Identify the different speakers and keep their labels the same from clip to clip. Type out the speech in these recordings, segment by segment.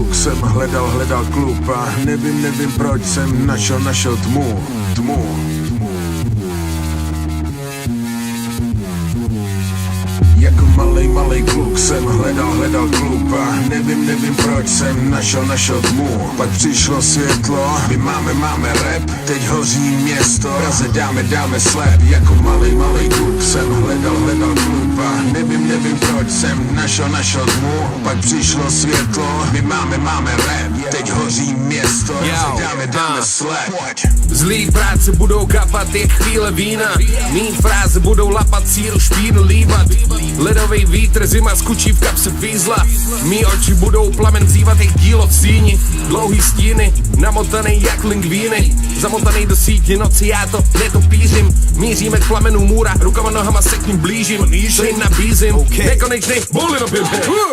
Speaker 1: kluk jsem hledal klub a nevím proč jsem našel tmu. Jako malej kluk jsem hledal klub a nevím proč jsem našel tmu. Pak přišlo světlo, my máme rap, teď hoří město, Praze dáme slep. Jako malej kluk jsem hledal klub a nevím proč jsem našel tmu. Pak přišlo světlo, my máme rap, teď hoří město, Praze dáme slep.
Speaker 2: Zlý práce budou kapat jak chvíle vína, mý fráze budou lapat síru špínu líbat. Ledový vítr, zima skučí v kapse fízla, mý oči budou plamen vzývat jak dílo v síni. Dlouhý stíny, namotaný jak lingvíny, zamotaný do sítě noci, já to netopířím. Míříme k plamenu můra, rukama nohama se k ním blížím, to jim nabízím, nekonečný bully do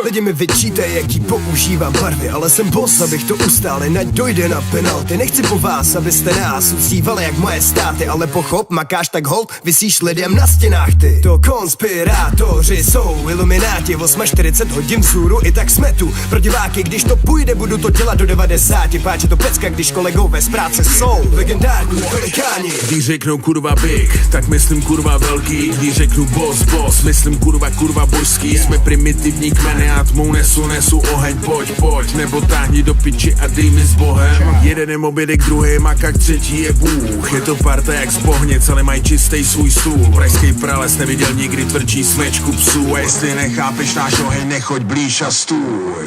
Speaker 3: Lidi mi vyčítají, jaký používám barvy, ale jsem boss, abych to ustál, jinak dojde na penalty. Nechci po vás, abyste nás uctívali jak moje státy, ale pochop, makáš tak hold, visíš lidem na stěnách ty. To konspirátoři jsou ilumináti, 48 hodin vzhůru, i tak jsme tu. Pro diváky, když to půjde, budu to dělat do 90. Páče to pecka, když kolegové z práce jsou legendární velikáni.
Speaker 1: Když řeknou kurva big, tak myslím kurva velký. Když řeknu boss, myslím kurva božský. Jsme primitivní kmeny a tmou nesu oheň, pojď, nebo táhni do piči a dej mi s Bohem. Jeden je obědek, druhý makak, třetí je Bůh. Je to parta jak z Bohnic, ale mají čistý svůj stůl. Pražský prales neviděl nikdy tvrdší smečku psů. A jestli nechápeš náš oheň, nechoď blíž a stůj.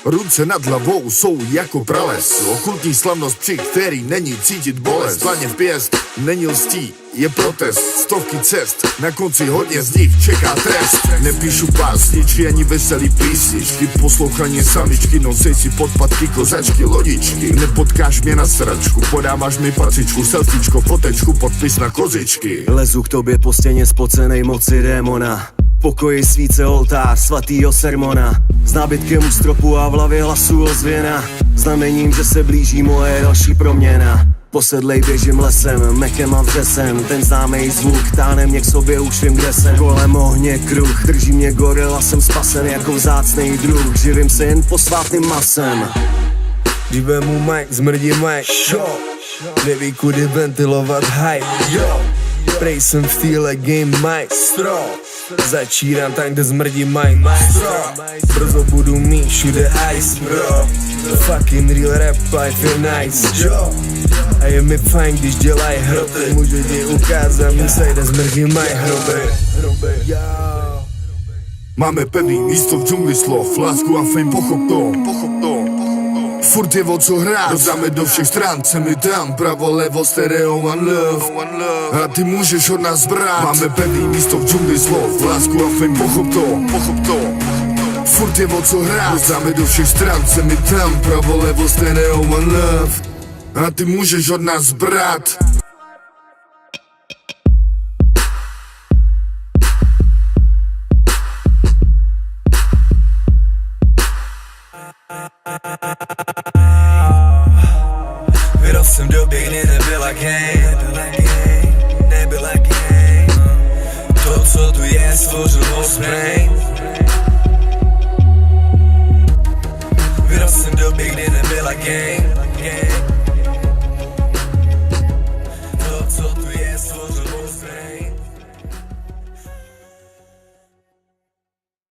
Speaker 4: Ruce nad hlavou jsou jako prales, okultní slavnost, při který není cítit bolest. Dlaně v pěst, není lstí, je protest, stovky cest, na konci hodně z nich čeká trest. Nepíšu básničky ani veselý písničky, poslouchaní samičky, nosej si podpatky, kozačky, lodičky. Nepotkáš mě na sračku, podáváš mi pacičku, selfiečko, fotečku, podpis na kozičky.
Speaker 3: Lezu k tobě po stěně spocenej moci démona, pokoji svíce oltář svatýho sermona. S nábytkem u stropu a v hlavě hlasu ozvěna, znamením, že se blíží moje další proměna. Posedlej běžím lesem, mechem a vřesem, ten známej zvuk táhne mě k sobě, už vím kde jsem. Kolem ohně kruh, drží mě gorila, jsem spasen jako vzácnej druh, živím se jen posvátným masem.
Speaker 5: Když vemu mic, zmrdí mic, neví kudy ventilovat hype, prej jsem v týle game maestro, začínám tam, kde zmrdí maestro. Brzo budu mít všude ice, bro. Fucking real rap life je nice, jo. A je mi fajn, když dělaj hroty, můžu ti ukázat, mi se jde zmrdí hroby.
Speaker 4: Máme pevný místo v džungli slov, lásku a fame, pochop to. Furt je o co hrát, dodáme do všech stran, se mi tam, pravo, levo, stereo, one love. A ty můžeš od nás brát. Máme pevný místo v džungli slov, lásku a fame, pochop to. Furt je o co hrát, dodáme do všech stran, se mi tam, pravo, levo, stereo, one love. A ty můžeš od nás brát.
Speaker 5: Vyrostl jsem v době, kdy nebyla gay. To, co tu je, stvořil Osprey. Vyrostl jsem v době, kdy nebyla gay.